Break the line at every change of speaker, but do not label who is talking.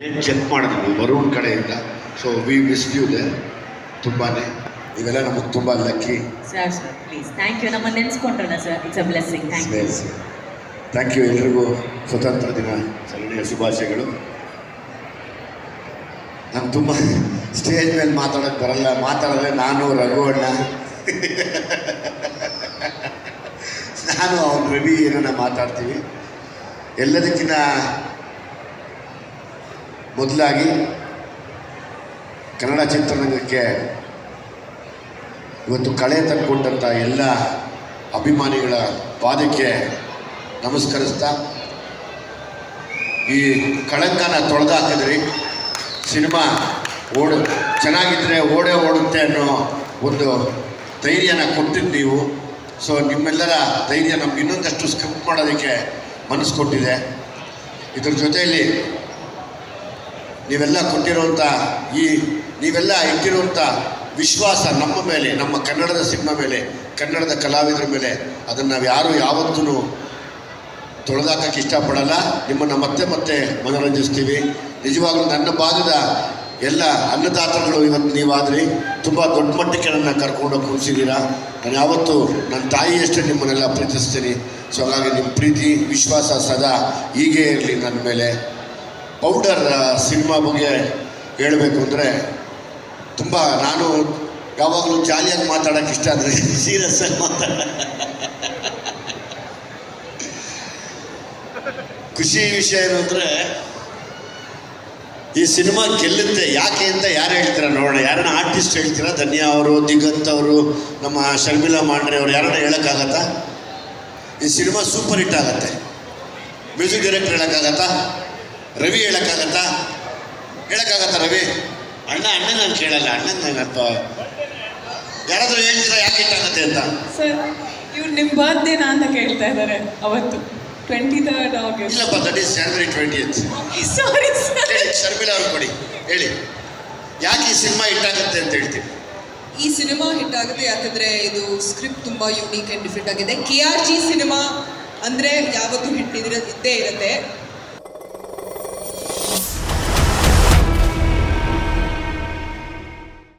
Check ಮಾಡಿದ್ವಿ ವರುಣ್ ಕಡೆಯಿಂದ. So we miss you there ತುಂಬಾ. ಇವೆಲ್ಲ ನಮಗೆ ತುಂಬ lucky.
Sir please thank you. ನಮ್ಮ ನೆನೆಸ್ಕೊಂಡ್ರಲ್ಲ sir, it's a blessing.
Thank you. ಎಲ್ರಿಗೂ ಸ್ವತಂತ್ರ ದಿನ ಚಲನೆಯ ಶುಭಾಶಯಗಳು. ನಂಗೆ ತುಂಬ ಸ್ಟೇಜ್ ಮೇಲೆ ಮಾತಾಡೋಕ್ಕೆ ಬರಲ್ಲ. ಮಾತಾಡಿದ್ರೆ ನಾನು ರಘು ಅಣ್ಣ ನಾನು ಅವ್ನು ರವಿ ಏನನ್ನ ಮಾತಾಡ್ತೀವಿ. ಎಲ್ಲದಕ್ಕಿಂತ ಮೊದಲಾಗಿ ಕನ್ನಡ ಚಿತ್ರರಂಗಕ್ಕೆ ಇವತ್ತು ಕಳೆ ತಂದುಕೊಂಡಂಥ ಎಲ್ಲ ಅಭಿಮಾನಿಗಳ ಪಾದಕ್ಕೆ ನಮಸ್ಕರಿಸ್ತಾ, ಈ ಕಳಂಕನ ತೊಳೆದಾಕಿದ್ರಿ. ಸಿನಿಮಾ ಚೆನ್ನಾಗಿದ್ದರೆ ಓಡುತ್ತೆ ಅನ್ನೋ ಒಂದು ಧೈರ್ಯನ ಕೊಟ್ಟಿದ್ದು ನೀವು. ಸೊ ನಿಮ್ಮೆಲ್ಲರ ಧೈರ್ಯ ನಮ್ಗೆ ಇನ್ನೊಂದಷ್ಟು ಸ್ಕ್ರಿಪ್ಟ್ ಮಾಡೋದಕ್ಕೆ ಮನಸ್ಸು ಕೊಟ್ಟಿದೆ. ಇದ್ರ ಜೊತೆಯಲ್ಲಿ ನೀವೆಲ್ಲ ಕೊಟ್ಟಿರುವಂಥ ನೀವೆಲ್ಲ ಇಟ್ಟಿರುವಂಥ ವಿಶ್ವಾಸ ನಮ್ಮ ಮೇಲೆ, ನಮ್ಮ ಕನ್ನಡದ ಸಿನಿಮಾ ಮೇಲೆ, ಕನ್ನಡದ ಕಲಾವಿದರ ಮೇಲೆ, ಅದನ್ನು ನಾವು ಯಾರೂ ಯಾವತ್ತೂ ತೊಳೆದಾಕಕ್ಕೆ ಇಷ್ಟಪಡಲ್ಲ. ನಿಮ್ಮನ್ನು ಮತ್ತೆ ಮತ್ತೆ ಮನೋರಂಜಿಸ್ತೀವಿ. ನಿಜವಾಗ್ಲೂ ನನ್ನ ಭಾಗದ ಎಲ್ಲ ಅನ್ನದಾತರುಗಳು ಇವತ್ತು ನೀವಾದ್ರಿ. ತುಂಬ ದೊಡ್ಡ ಮಟ್ಟಕ್ಕೆ ನನ್ನ ಕರ್ಕೊಂಡೋಗಿ ಕೂರಿಸಿದ್ದೀರಾ. ನಾನು ಯಾವತ್ತೂ ನನ್ನ ತಾಯಿಯಷ್ಟೇ ನಿಮ್ಮನ್ನೆಲ್ಲ ಪ್ರೀತಿಸ್ತೀನಿ. ಸೊ ಹಾಗಾಗಿ ನಿಮ್ಮ ಪ್ರೀತಿ ವಿಶ್ವಾಸ ಸದಾ ಹೀಗೆ ಇರಲಿ ನನ್ನ ಮೇಲೆ. ಪೌಡರ್ ಸಿನಿಮಾ ಬಗ್ಗೆ ಹೇಳಬೇಕು ಅಂದರೆ ತುಂಬ ನಾನು ಯಾವಾಗಲೂ ಜಾಲಿಯಾಗಿ ಮಾತಾಡೋಕ್ಕೆ ಇಷ್ಟ. ಆದರೆ ಸೀರಿಯಸ್ ಆಗಿ ಖುಷಿ ವಿಷಯ ಏನು ಅಂದರೆ, ಈ ಸಿನಿಮಾ ಗೆಲ್ಲುತ್ತೆ ಯಾಕೆ ಅಂತ ಯಾರು ಹೇಳ್ತೀರಾ ನೋಡೋಣ. ಯಾರನ್ನ ಆರ್ಟಿಸ್ಟ್ ಹೇಳ್ತೀರಾ? ಧನ್ಯಾ ಅವರು, ದಿಗಂತ್ ಅವರು, ನಮ್ಮ ಶರ್ಮಿಳಾ ಮಾಂಡ್ರೆ ಅವರು, ಯಾರನ್ನ ಹೇಳೋಕ್ಕಾಗತ್ತಾ? ಈ ಸಿನಿಮಾ ಸೂಪರ್ ಹಿಟ್ ಆಗುತ್ತೆ. ಮ್ಯೂಸಿಕ್ ಡೈರೆಕ್ಟರ್ ಹೇಳೋಕ್ಕಾಗತ್ತಾ? ರವಿ ಹೇಳೋಕ್ಕಾಗತ್ತಾ? ರವಿ ಅಣ್ಣ ನಾನು ಕೇಳಲ್ಲ. ನಂಗಪ್ಪ ಯಾರಾದರೂ ಹೇಳ್ತೀರಾ ಯಾಕೆ ಹಿಟ್ಟಾಗತ್ತೆ ಅಂತ?
ಸರ್, ಇವ್ರು ನಿಮ್ಮ ಬರ್ತ್ಡೇನಾ ಅಂತ ಕೇಳ್ತಾ ಇದ್ದಾರೆ. ಅವತ್ತು 23rd August.
ಇಲ್ಲಪ್ಪ, that is January 20th.
Sorry sir.
ಹೇಳಿ ಶರ್ಮಿಳಾ ಅವ್ರು ಕೊಡಿ, ಹೇಳಿ ಯಾಕೆ ಈ ಸಿನಿಮಾ ಹಿಟ್ಟಾಗುತ್ತೆ ಅಂತ ಹೇಳ್ತೀವಿ.
ಈ ಸಿನಿಮಾ ಹಿಟ್ ಆಗುತ್ತೆ ಯಾಕಂದರೆ ಇದು ಸ್ಕ್ರಿಪ್ಟ್ ತುಂಬ ಯೂನಿಕ್ ಆ್ಯಂಡ್ ಡಿಫ್ರೆಂಟ್ ಆಗಿದೆ. KRG ಸಿನಿಮಾ ಅಂದರೆ ಯಾವತ್ತೂ ಹಿಟ್ ಇದ್ದೇ ಇರುತ್ತೆ.